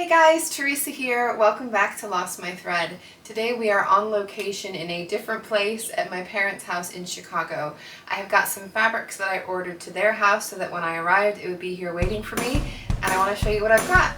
Hey guys, Teresa here. Welcome back to Lost My Thread. Today we are on location in a different place at my parents' house in Chicago. I have got some fabrics that I ordered to their house so that when I arrived it would be here waiting for me, and I want to show you what I've got.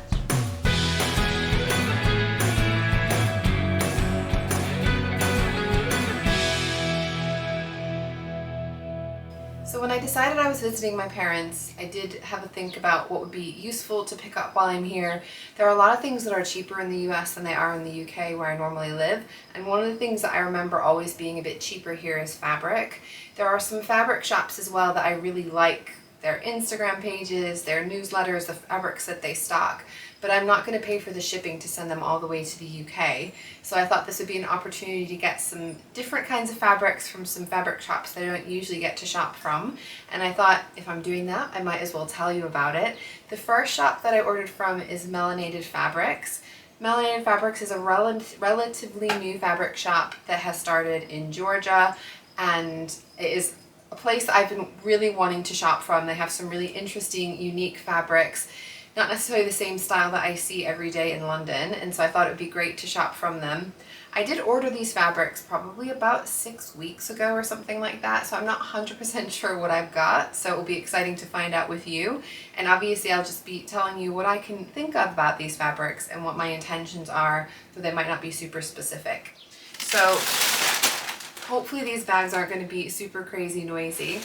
So when I decided I was visiting my parents, I did have a think about what would be useful to pick up while I'm here. There are a lot of things that are cheaper in the US than they are in the UK where I normally live, and one of the things that I remember always being a bit cheaper here is fabric. There are some fabric shops as well that I really like, their Instagram pages, their newsletters, the fabrics that they stock, but I'm not going to pay for the shipping to send them all the way to the UK. So I thought this would be an opportunity to get some different kinds of fabrics from some fabric shops that I don't usually get to shop from. And I thought if I'm doing that, I might as well tell you about it. The first shop that I ordered from is Melanated Fabrics. Melanated Fabrics is a relatively new fabric shop that has started in Georgia, and it is a place I've been really wanting to shop from. They have some really interesting, unique fabrics. Not necessarily the same style that I see every day in London, and so I thought it would be great to shop from them. I did order these fabrics probably about 6 weeks ago or something like that, so I'm not 100% sure what I've got, so it will be exciting to find out with you. And obviously I'll just be telling you what I can think of about these fabrics and what my intentions are, so they might not be super specific. So hopefully these bags aren't going to be super crazy noisy.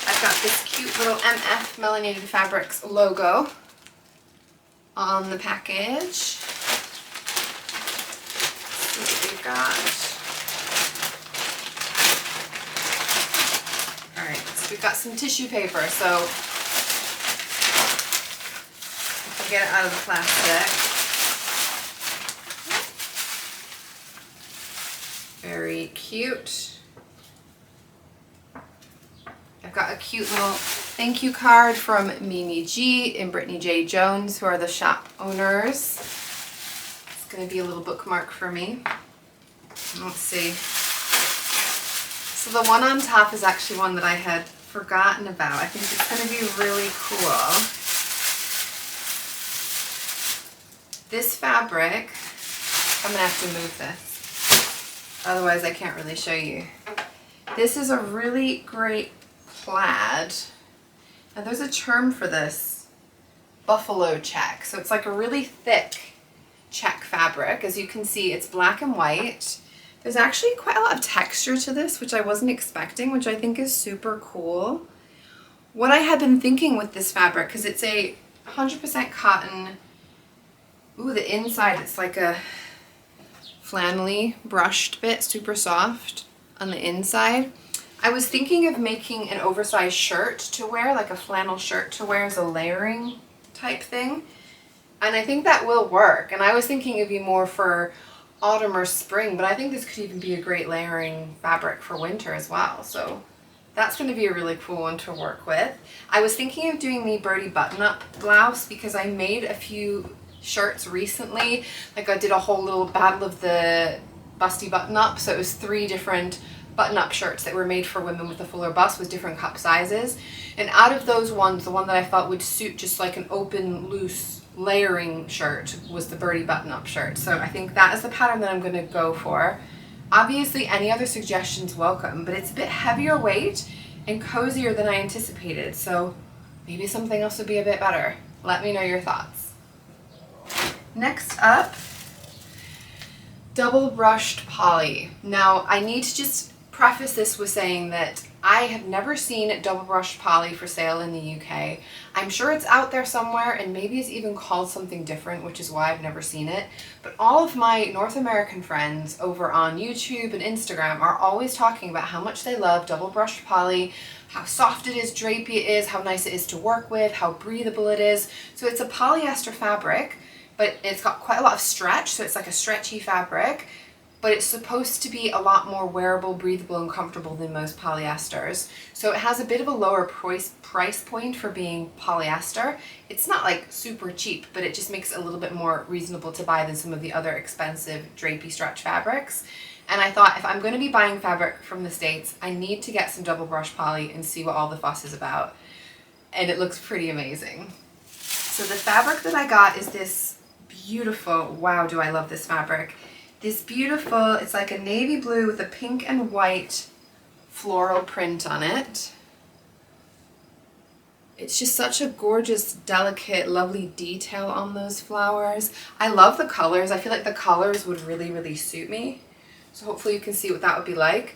I've got this cute little MF Melanated Fabrics logo on the package. Let's see what we've got. Alright, so we've got some tissue paper, so I can get it out of the plastic. Very cute. I've got a cute little thank you card from Mimi G and Brittany J. Jones, who are the shop owners. It's going to be a little bookmark for me. Let's see. So the one on top is actually one that I had forgotten about. I think it's going to be really cool. This fabric, I'm going to have to move this, otherwise I can't really show you. This is a really great plaid, and there's a term for this, buffalo check. So it's like a really thick check fabric. As you can see, it's black and white. There's actually quite a lot of texture to this, which I wasn't expecting, which I think is super cool. What I had been thinking with this fabric, because it's a 100% cotton, ooh, the inside it's like a flannelly brushed bit, super soft on the inside. I was thinking of making an oversized shirt to wear, like a flannel shirt to wear as a layering type thing. And I think that will work. And I was thinking it'd be more for autumn or spring, but I think this could even be a great layering fabric for winter as well. So that's going to be a really cool one to work with. I was thinking of doing the birdie button-up blouse because I made a few shirts recently. Like I did a whole little battle of the busty button-up. So it was 3 different button-up shirts that were made for women with a fuller bust with different cup sizes, and out of those ones, the one that I thought would suit just like an open, loose layering shirt was the birdie button-up shirt. So I think that is the pattern that I'm going to go for. Obviously any other suggestions welcome, but it's a bit heavier weight and cozier than I anticipated, so maybe something else would be a bit better. Let me know your thoughts. Next up, double brushed poly. Now I need to just preface this with saying that I have never seen double brushed poly for sale in the UK. I'm sure it's out there somewhere, and maybe it's even called something different, which is why I've never seen it. But all of my North American friends over on YouTube and Instagram are always talking about how much they love double brushed poly, how soft it is, drapey it is, how nice it is to work with, how breathable it is. So it's a polyester fabric, but it's got quite a lot of stretch, so it's like a stretchy fabric, but it's supposed to be a lot more wearable, breathable, and comfortable than most polyesters. So it has a bit of a lower price point for being polyester. It's not like super cheap, but it just makes it a little bit more reasonable to buy than some of the other expensive drapey stretch fabrics. And I thought if I'm going to be buying fabric from the States, I need to get some double brush poly and see what all the fuss is about. And it looks pretty amazing. So the fabric that I got is this beautiful, wow, do I love this fabric. This beautiful, it's like a navy blue with a pink and white floral print on it. It's just such a gorgeous, delicate, lovely detail on those flowers. I love the colors. I feel like the colors would really, really suit me. So hopefully you can see what that would be like.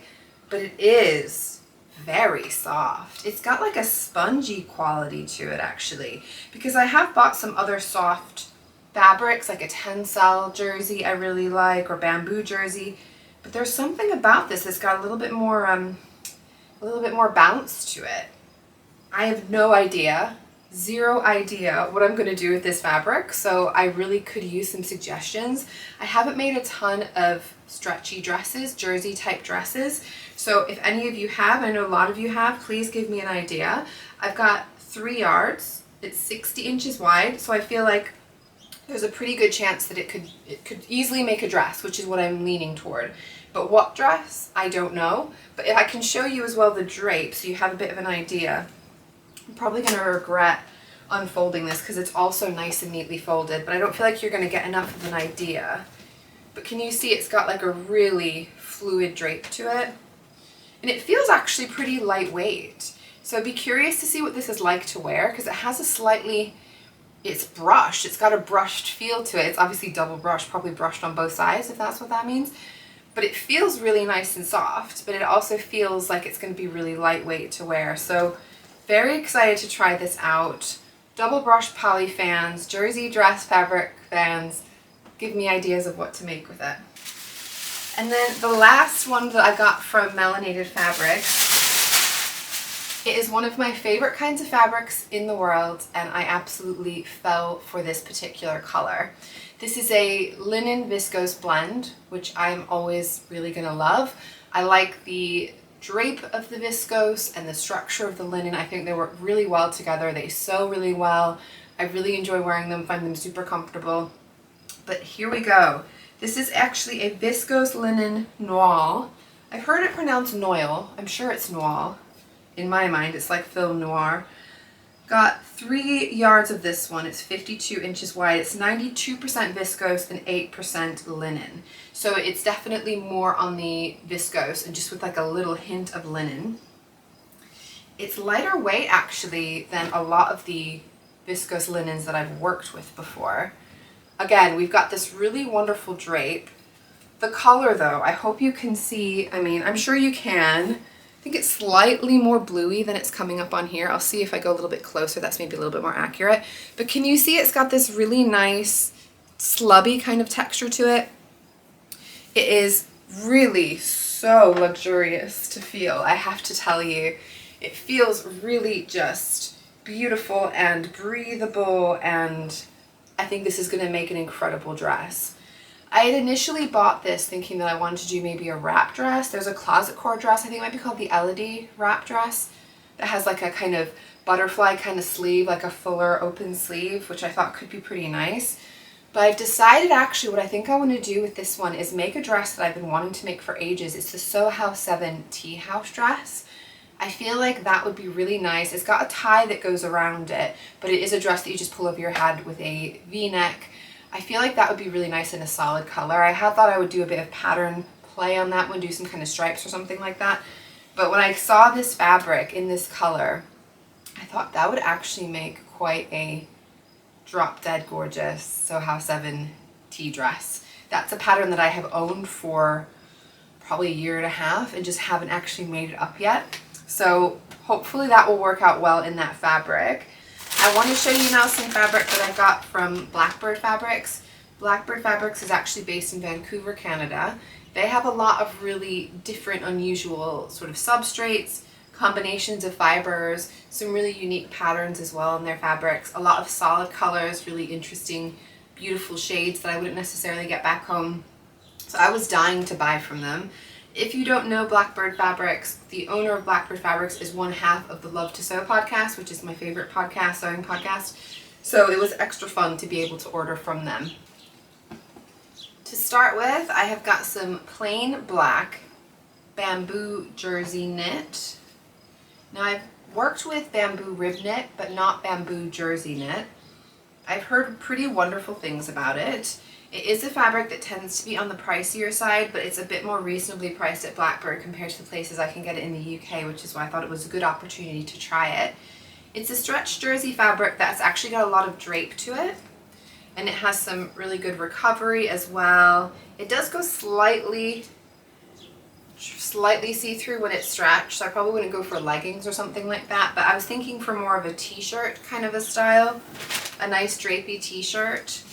But it is very soft. It's got like a spongy quality to it actually, because I have bought some other soft fabrics like a tensile jersey I really like, or bamboo jersey, but there's something about this that's got a little bit more bounce to it. I have no idea, zero idea what I'm going to do with this fabric, so I really could use some suggestions. I haven't made a ton of stretchy dresses, jersey type dresses, so if any of you have, I know a lot of you have, please give me an idea. I've got 3 yards, it's 60 inches wide, so I feel like there's a pretty good chance that it could easily make a dress, which is what I'm leaning toward. But what dress, I don't know. But if I can show you as well the drape so you have a bit of an idea. I'm probably going to regret unfolding this because it's also nice and neatly folded, but I don't feel like you're going to get enough of an idea. But can you see it's got like a really fluid drape to it? And it feels actually pretty lightweight. So I'd be curious to see what this is like to wear, because it has a slightly, it's brushed, it's got a brushed feel to it. It's obviously double brushed, probably brushed on both sides if that's what that means. But it feels really nice and soft, but it also feels like it's going to be really lightweight to wear. So very excited to try this out. Double brush poly fans, jersey dress fabric fans, give me ideas of what to make with it. And then the last one that I got from Melanated Fabrics, it is one of my favorite kinds of fabrics in the world, and I absolutely fell for this particular color. This is a linen viscose blend, which I'm always really gonna love. I like the drape of the viscose and the structure of the linen. I think they work really well together. They sew really well. I really enjoy wearing them, find them super comfortable. But here we go. This is actually a viscose linen noir. I've heard it pronounced noil. I'm sure it's noir. In my mind, it's like film noir. Got 3 yards of this one. It's 52 inches wide. It's 92% viscose and 8% linen. So it's definitely more on the viscose and just with like a little hint of linen. It's lighter weight actually than a lot of the viscose linens that I've worked with before. Again, we've got this really wonderful drape. The color though, I hope you can see, I mean, I'm sure you can. I think it's slightly more bluey than it's coming up on here. I'll see if I go a little bit closer, that's maybe a little bit more accurate. But can you see it's got this really nice slubby kind of texture to it? It is really so luxurious to feel, I have to tell you. It feels really just beautiful and breathable, and I think this is going to make an incredible dress. I had initially bought this thinking that I wanted to do maybe a wrap dress. There's a closet core dress, I think it might be called the Elodie wrap dress, that has like a kind of butterfly kind of sleeve, like a fuller open sleeve, which I thought could be pretty nice. But I've decided actually what I think I want to do with this one is make a dress that I've been wanting to make for ages. It's the Soho House 7 tea house dress. I feel like that would be really nice. It's got a tie that goes around it, but it is a dress that you just pull over your head with a V-neck. I feel like that would be really nice in a solid color. I had thought I would do a bit of pattern play on that one, do some kind of stripes or something like that. But when I saw this fabric in this color, I thought that would actually make quite a drop dead gorgeous Soho House 7 tea dress. That's a pattern that I have owned for probably a year and a half and just haven't actually made it up yet. So hopefully that will work out well in that fabric. I want to show you now some fabric that I got from Blackbird Fabrics. Blackbird Fabrics is actually based in Vancouver, Canada. They have a lot of really different, unusual sort of substrates, combinations of fibers, some really unique patterns as well in their fabrics, a lot of solid colors, really interesting, beautiful shades that I wouldn't necessarily get back home. So I was dying to buy from them. If you don't know Blackbird Fabrics, the owner of Blackbird Fabrics is one half of the Love to Sew podcast, which is my favorite podcast, sewing podcast. So it was extra fun to be able to order from them. To start with, I have got some plain black bamboo jersey knit. Now I've worked with bamboo rib knit, but not bamboo jersey knit. I've heard pretty wonderful things about it. It is a fabric that tends to be on the pricier side, but it's a bit more reasonably priced at Blackbird compared to the places I can get it in the UK, which is why I thought it was a good opportunity to try it. It's a stretch jersey fabric that's actually got a lot of drape to it, and it has some really good recovery as well. It does go slightly see-through when it's stretched, so I probably wouldn't go for leggings or something like that, but I was thinking for more of a t-shirt kind of a style, a nice drapey t-shirt.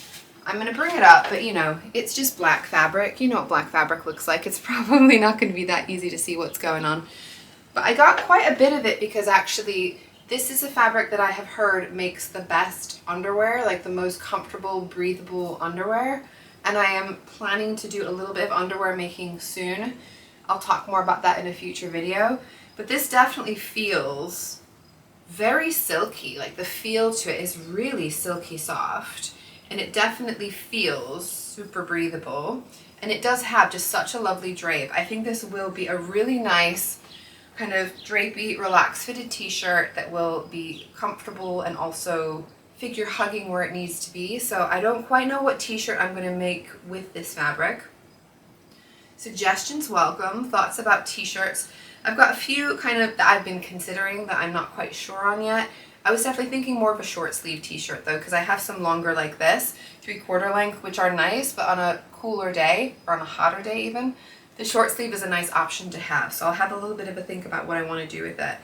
I'm going to bring it up, but you know, it's just black fabric. You know what black fabric looks like. It's probably not going to be that easy to see what's going on. But I got quite a bit of it because actually this is a fabric that I have heard makes the best underwear, like the most comfortable, breathable underwear. And I am planning to do a little bit of underwear making soon. I'll talk more about that in a future video. But this definitely feels very silky. Like the feel to it is really silky soft. And it definitely feels super breathable, and it does have just such a lovely drape. I think this will be a really nice kind of drapey, relaxed fitted t-shirt that will be comfortable and also figure hugging where it needs to be. So I don't quite know what t-shirt I'm going to make with this fabric. Suggestions welcome. Thoughts about t-shirts. I've got a few kind of that I've been considering that I'm not quite sure on yet. I was definitely thinking more of a short sleeve t-shirt though, because I have some longer like this, 3/4 length, which are nice, but on a cooler day, or on a hotter day even, the short sleeve is a nice option to have. So I'll have a little bit of a think about what I want to do with it.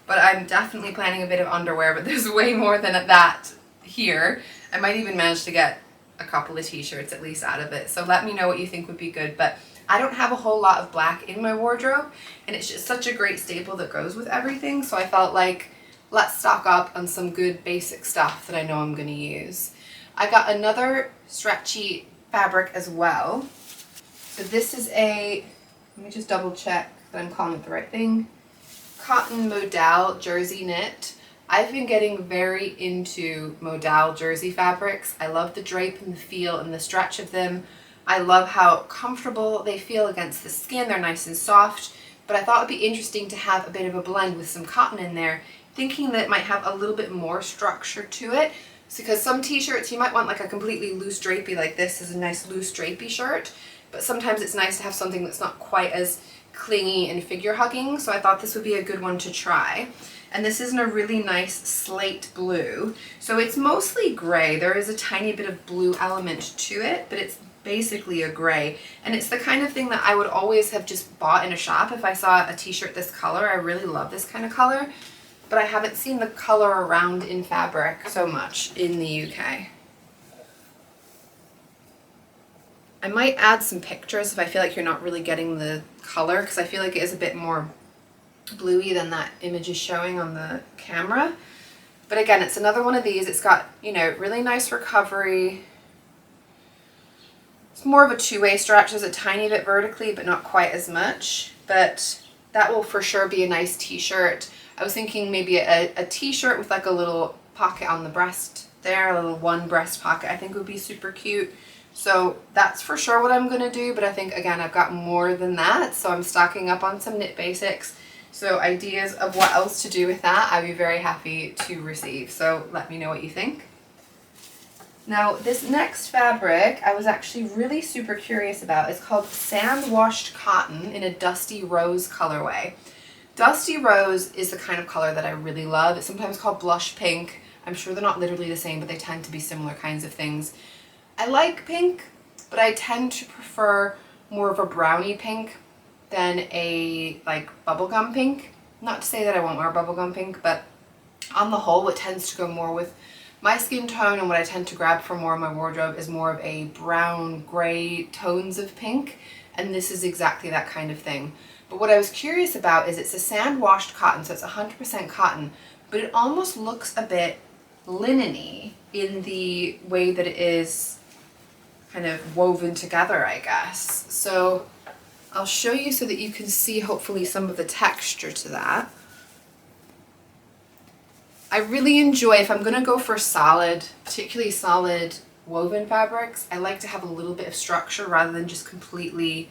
But I'm definitely planning a bit of underwear, but there's way more than that here. I might even manage to get a couple of t-shirts at least out of it. So let me know what you think would be good. But I don't have a whole lot of black in my wardrobe, and it's just such a great staple that goes with everything. So I felt like, let's stock up on some good basic stuff that I know I'm going to use. I got another stretchy fabric as well. So this is a, let me just double check that I'm calling it the right thing, cotton Modal jersey knit. I've been getting very into Modal jersey fabrics. I love the drape and the feel and the stretch of them. I love how comfortable they feel against the skin. They're nice and soft, but I thought it would be interesting to have a bit of a blend with some cotton in there, thinking that it might have a little bit more structure to it. Because some t-shirts you might want like a completely loose drapey, like this is a nice loose drapey shirt, but sometimes it's nice to have something that's not quite as clingy and figure hugging, so I thought this would be a good one to try. And this is in a really nice slate blue. So it's mostly gray. There is a tiny bit of blue element to it, but it's basically a gray. And it's the kind of thing that I would always have just bought in a shop if I saw a t-shirt this color. I really love this kind of color, but I haven't seen the color around in fabric so much in the UK. I might add some pictures if I feel like you're not really getting the color, because I feel like it is a bit more bluey than that image is showing on the camera. But again, it's another one of these. It's got, you know, really nice recovery. It's more of a two-way stretch. There's a tiny bit vertically, but not quite as much. But that will for sure be a nice t-shirt. I was thinking maybe a t-shirt with like a little pocket on the breast there, a little one breast pocket I think would be super cute. So that's for sure what I'm going to do, but I think again I've got more than that, so I'm stocking up on some knit basics. So ideas of what else to do with that I'd be very happy to receive, so let me know what you think. Now this next fabric I was actually really super curious about. It's called Sand Washed Cotton in a Dusty Rose colorway. Dusty Rose is the kind of color that I really love. It's sometimes called blush pink. I'm sure they're not literally the same, but they tend to be similar kinds of things. I like pink, but I tend to prefer more of a brownie pink than a like bubblegum pink. Not to say that I won't wear bubblegum pink, but on the whole what tends to go more with my skin tone and what I tend to grab for more of my wardrobe is more of a brown, gray tones of pink, and this is exactly that kind of thing. But what I was curious about is it's a sand washed cotton, so it's 100% cotton, but it almost looks a bit linen-y in the way that it is kind of woven together, I guess. So I'll show you so that you can see hopefully some of the texture to that. I really enjoy, if I'm going to go for solid, particularly solid woven fabrics, I like to have a little bit of structure rather than just completely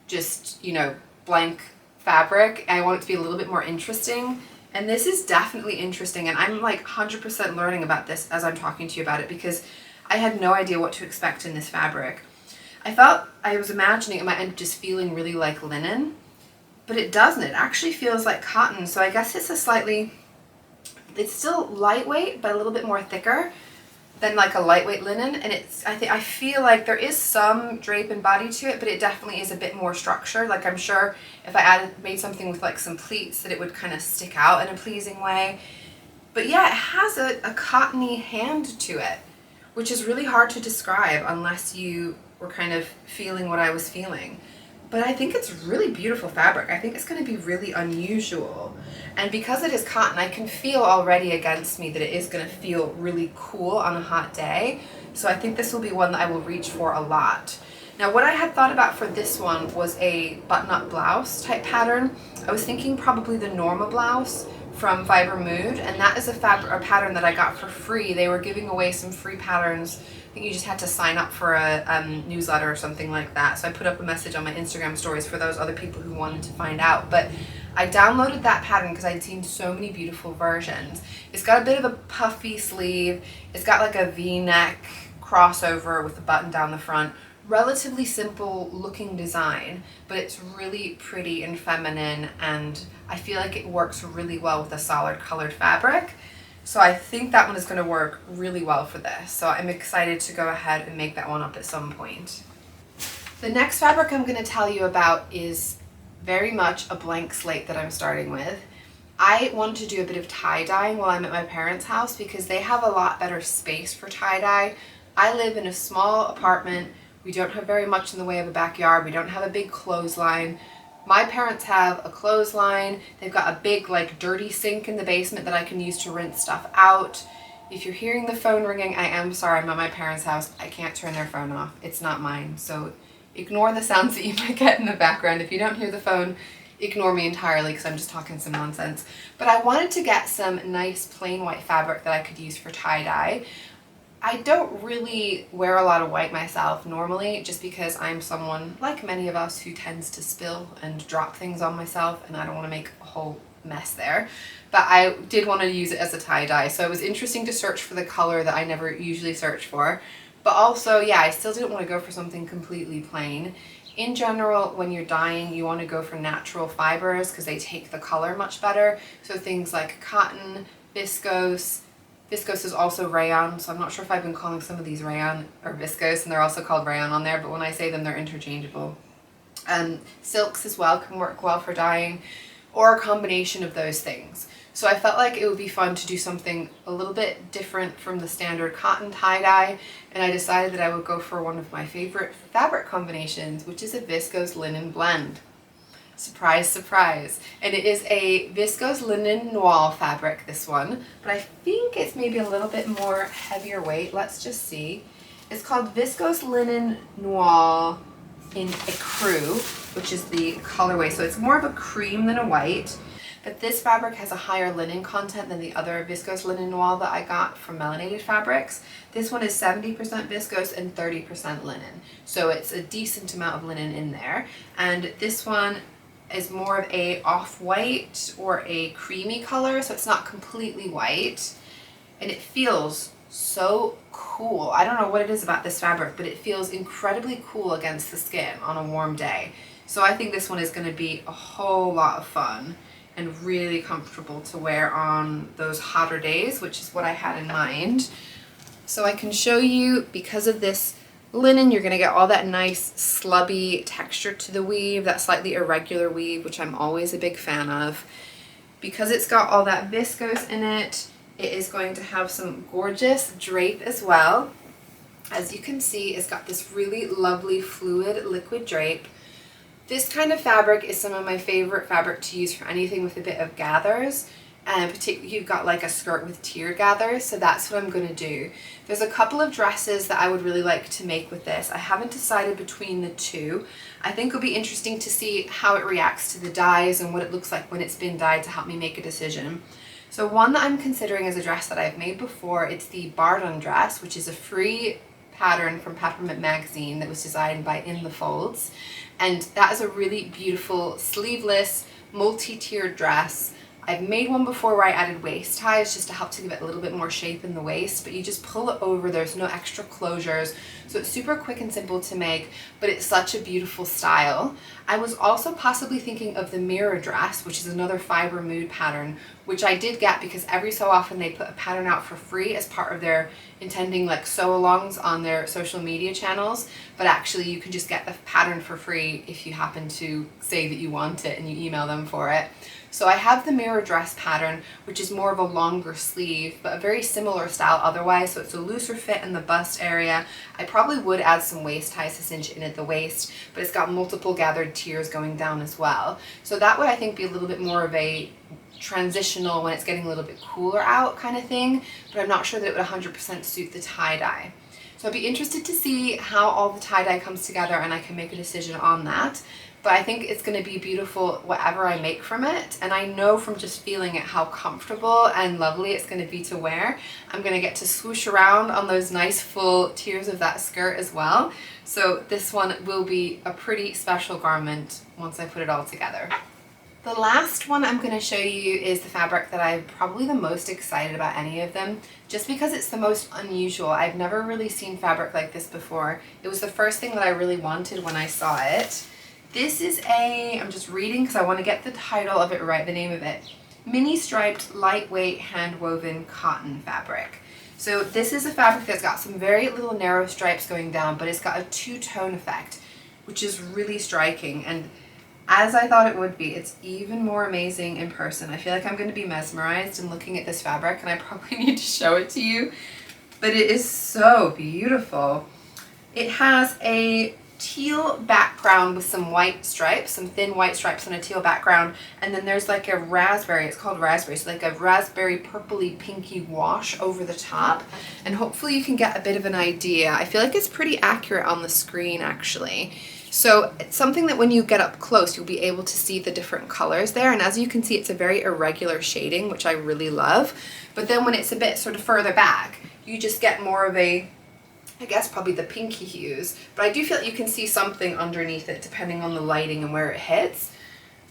just, you know, blank fabric. I want it to be a little bit more interesting. And this is definitely interesting, and I'm like 100% learning about this as I'm talking to you about it, because I had no idea what to expect in this fabric. I was imagining it might end up just feeling really like linen, but it doesn't. It actually feels like cotton. So I guess it's it's still lightweight, but a little bit more thicker than like a lightweight linen. And I feel like there is some drape and body to it, but it definitely is a bit more structured. Like I'm sure if I made something with like some pleats that it would kind of stick out in a pleasing way. But yeah, it has a cottony hand to it, which is really hard to describe unless you were kind of feeling what I was feeling. But I think it's really beautiful fabric. I think it's going to be really unusual. And because it is cotton, I can feel already against me that it is going to feel really cool on a hot day. So I think this will be one that I will reach for a lot. Now what I had thought about for this one was a button-up blouse type pattern. I was thinking probably the Norma blouse from Fiber Mood, and that is a pattern that I got for free. They were giving away some free patterns. I think you just had to sign up for a newsletter or something like that. So I put up a message on my Instagram stories for those other people who wanted to find out. But I downloaded that pattern because I'd seen so many beautiful versions. It's got a bit of a puffy sleeve. It's got like a V-neck crossover with a button down the front. Relatively simple looking design, but it's really pretty and feminine, and I feel like it works really well with a solid colored fabric. So I think that one is going to work really well for this. So I'm excited to go ahead and make that one up at some point. The next fabric I'm going to tell you about is very much a blank slate that I'm starting with. I wanted to do a bit of tie-dyeing while I'm at my parents' house because they have a lot better space for tie-dye. I live in a small apartment. We don't have very much in the way of a backyard. We don't have a big clothesline. My parents have a clothesline. They've got a big like dirty sink in the basement that I can use to rinse stuff out. If you're hearing the phone ringing, I am sorry. I'm at my parents' house. I can't turn their phone off. It's not mine. So ignore the sounds that you might get in the background. If you don't hear the phone, ignore me entirely because I'm just talking some nonsense. But I wanted to get some nice plain white fabric that I could use for tie-dye. I don't really wear a lot of white myself normally, just because I'm someone, like many of us, who tends to spill and drop things on myself, and I don't want to make a whole mess there. But I did want to use it as a tie-dye, so it was interesting to search for the color that I never usually search for. But also, yeah, I still didn't want to go for something completely plain. In general, when you're dyeing, you want to go for natural fibers because they take the color much better. So things like cotton, viscose. Viscose is also rayon, so I'm not sure if I've been calling some of these rayon or viscose, and they're also called rayon on there, but when I say them, they're interchangeable. Silks as well can work well for dyeing, or a combination of those things. So I felt like it would be fun to do something a little bit different from the standard cotton tie-dye, and I decided that I would go for one of my favorite fabric combinations, which is a viscose linen blend. Surprise, surprise. And it is a viscose linen noir fabric, this one, but I think it's maybe a little bit more heavier weight. Let's just see. It's called Viscose Linen Noir in Ecru, which is the colorway. So it's more of a cream than a white, but this fabric has a higher linen content than the other Viscose Linen Noir that I got from Melanated Fabrics. This one is 70% viscose and 30% linen. So it's a decent amount of linen in there. And this one is more of a off-white or a creamy color, so it's not completely white, and it feels so cool. I don't know what it is about this fabric, but it feels incredibly cool against the skin on a warm day. So I think this one is going to be a whole lot of fun and really comfortable to wear on those hotter days, which is what I had in mind. So I can show you, because of this linen, you're going to get all that nice slubby texture to the weave, that slightly irregular weave, which I'm always a big fan of. Because it's got all that viscose in it, it is going to have some gorgeous drape as well. As you can see, it's got this really lovely fluid liquid drape. This kind of fabric is some of my favorite fabric to use for anything with a bit of gathers. And particularly, you've got like a skirt with tier gathers, so that's what I'm going to do. There's a couple of dresses that I would really like to make with this. I haven't decided between the two. I think it'll be interesting to see how it reacts to the dyes and what it looks like when it's been dyed to help me make a decision. So one that I'm considering is a dress that I've made before. It's the Bardon dress, which is a free pattern from Peppermint magazine that was designed by In the Folds. And that is a really beautiful sleeveless multi-tiered dress. I've made one before where I added waist ties just to help to give it a little bit more shape in the waist, but you just pull it over, there's no extra closures, so it's super quick and simple to make, but it's such a beautiful style. I was also possibly thinking of the mirror dress, which is another fiber mood pattern, which I did get because every so often they put a pattern out for free as part of their intending like sew-alongs on their social media channels, but actually you can just get the pattern for free if you happen to say that you want it and you email them for it. So I have the mirror dress pattern, which is more of a longer sleeve, but a very similar style otherwise, so it's a looser fit in the bust area. I probably would add some waist ties to cinch in at the waist, but it's got multiple gathered tiers going down as well. So that would, I think, be a little bit more of a transitional when it's getting a little bit cooler out kind of thing, but I'm not sure that it would 100% suit the tie-dye. So I'd be interested to see how all the tie-dye comes together and I can make a decision on that. But I think it's going to be beautiful whatever I make from it, and I know from just feeling it how comfortable and lovely it's going to be to wear. I'm going to get to swoosh around on those nice full tiers of that skirt as well. So this one will be a pretty special garment once I put it all together. The last one I'm going to show you is the fabric that I'm probably the most excited about any of them, just because it's the most unusual. I've never really seen fabric like this before. It was the first thing that I really wanted when I saw it. This is I'm just reading because I want to get the title of it right, the name of it. Mini striped lightweight hand woven cotton fabric. So this is a fabric that's got some very little narrow stripes going down, but it's got a two-tone effect, which is really striking. And as I thought it would be, it's even more amazing in person. I feel like I'm going to be mesmerized in looking at this fabric, and I probably need to show it to you, but it is so beautiful. It has a teal background with some white stripes, some thin white stripes on a teal background, and then there's like a raspberry, it's called raspberry, so like a raspberry purpley pinky wash over the top, and hopefully you can get a bit of an idea. I feel like it's pretty accurate on the screen actually. So it's something that when you get up close you'll be able to see the different colors there, and as you can see it's a very irregular shading, which I really love, but then when it's a bit sort of further back you just get more of a, I guess probably the pinky hues, but I do feel that you can see something underneath it depending on the lighting and where it hits.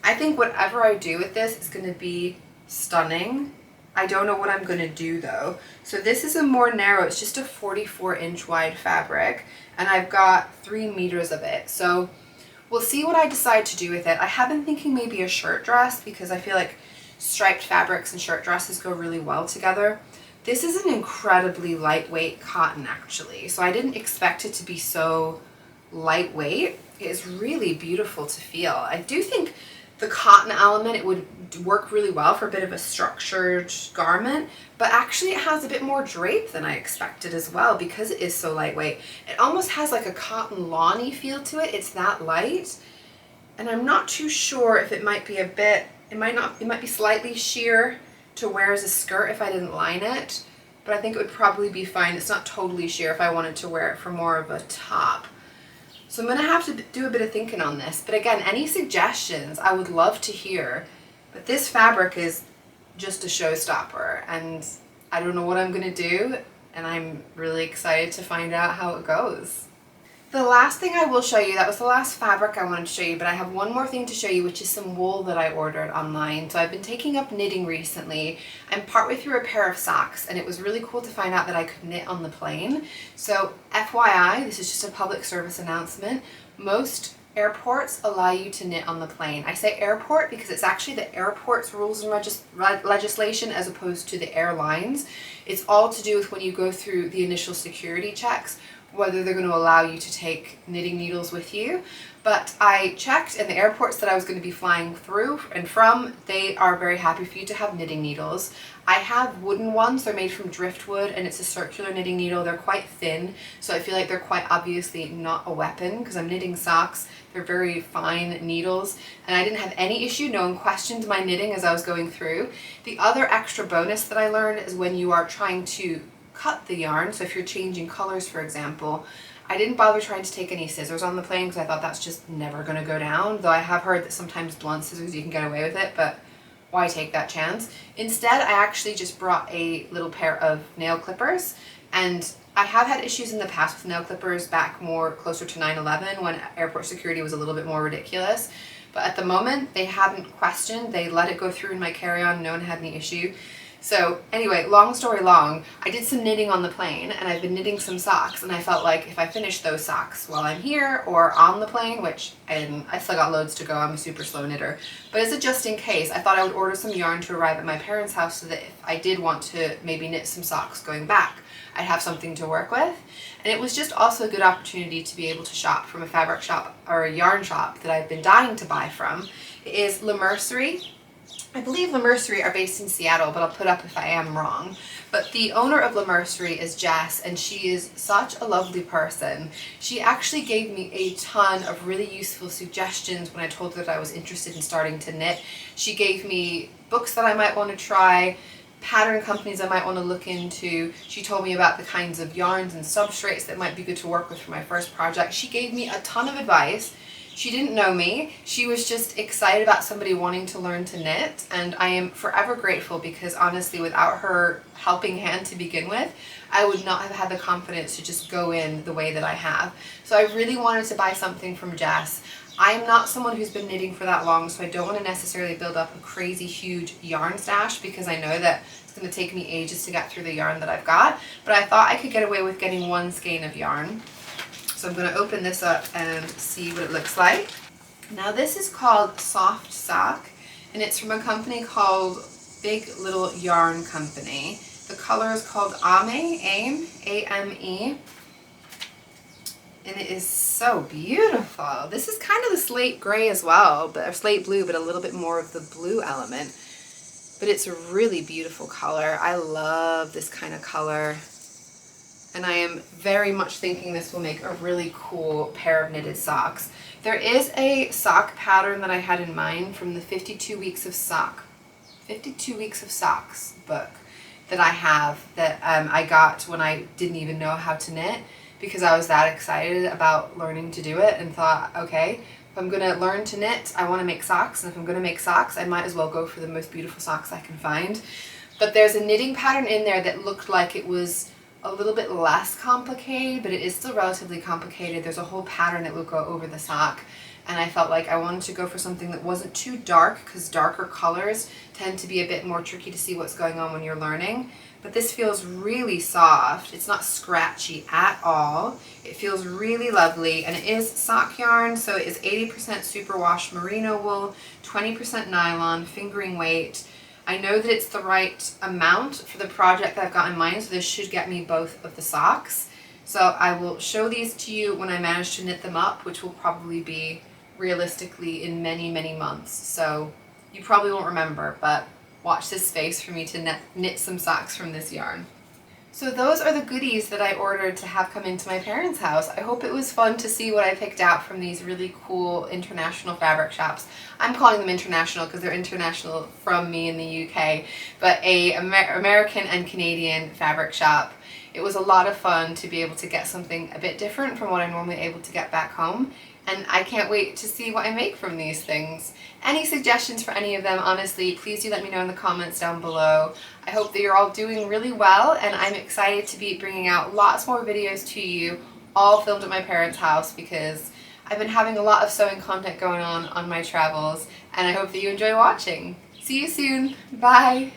I think whatever I do with this is going to be stunning. I don't know what I'm going to do though. So this is a more narrow, it's just a 44-inch wide fabric, and I've got 3 meters of it. So we'll see what I decide to do with it. I have been thinking maybe a shirt dress because I feel like striped fabrics and shirt dresses go really well together. This is an incredibly lightweight cotton actually, so I didn't expect it to be so lightweight. It is really beautiful to feel. I do think the cotton element, it would work really well for a bit of a structured garment, but actually it has a bit more drape than I expected as well because it is so lightweight. It almost has like a cotton lawn-y feel to it. It's that light, and I'm not too sure if it might be a bit, it might be slightly sheer to wear as a skirt if I didn't line it, but I think it would probably be fine. It's not totally sheer if I wanted to wear it for more of a top. So I'm going to have to do a bit of thinking on this, but again, any suggestions I would love to hear. But this fabric is just a showstopper, and I don't know what I'm going to do, and I'm really excited to find out how it goes. The last thing I will show you, that was the last fabric I wanted to show you, but I have one more thing to show you, which is some wool that I ordered online. So I've been taking up knitting recently. I'm partway through a pair of socks, and it was really cool to find out that I could knit on the plane. So FYI, this is just a public service announcement. Most airports allow you to knit on the plane. I say airport because it's actually the airport's rules and legislation as opposed to the airlines. It's all to do with when you go through the initial security checks, whether they're going to allow you to take knitting needles with you. But I checked, and the airports that I was going to be flying through and from, they are very happy for you to have knitting needles. I have wooden ones. They're made from driftwood, and it's a circular knitting needle. They're quite thin, so I feel like they're quite obviously not a weapon because I'm knitting socks. They're very fine needles, and I didn't have any issue. No one questioned my knitting as I was going through. The other extra bonus that I learned is when you are trying to cut the yarn, so if you're changing colors, for example, I didn't bother trying to take any scissors on the plane because I thought that's just never going to go down, though I have heard that sometimes blunt scissors you can get away with it, but why take that chance? Instead, I actually just brought a little pair of nail clippers, and I have had issues in the past with nail clippers back more closer to 9/11 when airport security was a little bit more ridiculous. But at the moment, they haven't questioned. They let it go through in my carry-on. No one had any issue. So anyway, long story long, I did some knitting on the plane, and I've been knitting some socks, and I felt like if I finished those socks while I'm here or on the plane, which I still got loads to go, I'm a super slow knitter, but as a just in case, I thought I would order some yarn to arrive at my parents' house so that if I did want to maybe knit some socks going back, I'd have something to work with. And it was just also a good opportunity to be able to shop from a fabric shop or a yarn shop that I've been dying to buy from. It is Le Mercery. I believe Le Mercery are based in Seattle, but I'll put up if I am wrong. But the owner of Le Mercery is Jess, and she is such a lovely person. She actually gave me a ton of really useful suggestions when I told her that I was interested in starting to knit. She gave me books that I might want to try, pattern companies I might want to look into. She told me about the kinds of yarns and substrates that might be good to work with for my first project. She gave me a ton of advice. She didn't know me. She was just excited about somebody wanting to learn to knit, and I am forever grateful because honestly, without her helping hand to begin with, I would not have had the confidence to just go in the way that I have. So I really wanted to buy something from Jess. I am not someone who's been knitting for that long, so I don't want to necessarily build up a crazy huge yarn stash because I know that it's going to take me ages to get through the yarn that I've got, but I thought I could get away with getting one skein of yarn. So I'm going to open this up and see what it looks like. Now this is called Soft Sock, and it's from a company called Big Little Yarn Company. The color is called AME, A-M-E. And it is so beautiful. This is kind of the slate gray as well, or slate blue, but a little bit more of the blue element. But it's a really beautiful color. I love this kind of color. And I am very much thinking this will make a really cool pair of knitted socks. There is a sock pattern that I had in mind from the 52 Weeks of Socks book that I have that I got when I didn't even know how to knit, because I was that excited about learning to do it and thought, okay, if I'm going to learn to knit, I want to make socks, and if I'm going to make socks, I might as well go for the most beautiful socks I can find. But there's a knitting pattern in there that looked like it was a little bit less complicated, but it is still relatively complicated. There's a whole pattern that will go over the sock, and I felt like I wanted to go for something that wasn't too dark, because darker colors tend to be a bit more tricky to see what's going on when you're learning. But this feels really soft. It's not scratchy at all. It feels really lovely, and it is sock yarn, so it is 80% superwash merino wool, 20% nylon, fingering weight. I know that it's the right amount for the project that I've got in mind, so this should get me both of the socks. So I will show these to you when I manage to knit them up, which will probably be realistically in many, many months. So you probably won't remember, but watch this space for me to knit some socks from this yarn. So those are the goodies that I ordered to have come into my parents' house. I hope it was fun to see what I picked out from these really cool international fabric shops. I'm calling them international because they're international from me in the UK, but a American and Canadian fabric shop. It was a lot of fun to be able to get something a bit different from what I'm normally able to get back home, and I can't wait to see what I make from these things. Any suggestions for any of them, honestly, please do let me know in the comments down below. I hope that you're all doing really well, and I'm excited to be bringing out lots more videos to you, all filmed at my parents' house, because I've been having a lot of sewing content going on my travels, and I hope that you enjoy watching. See you soon. Bye.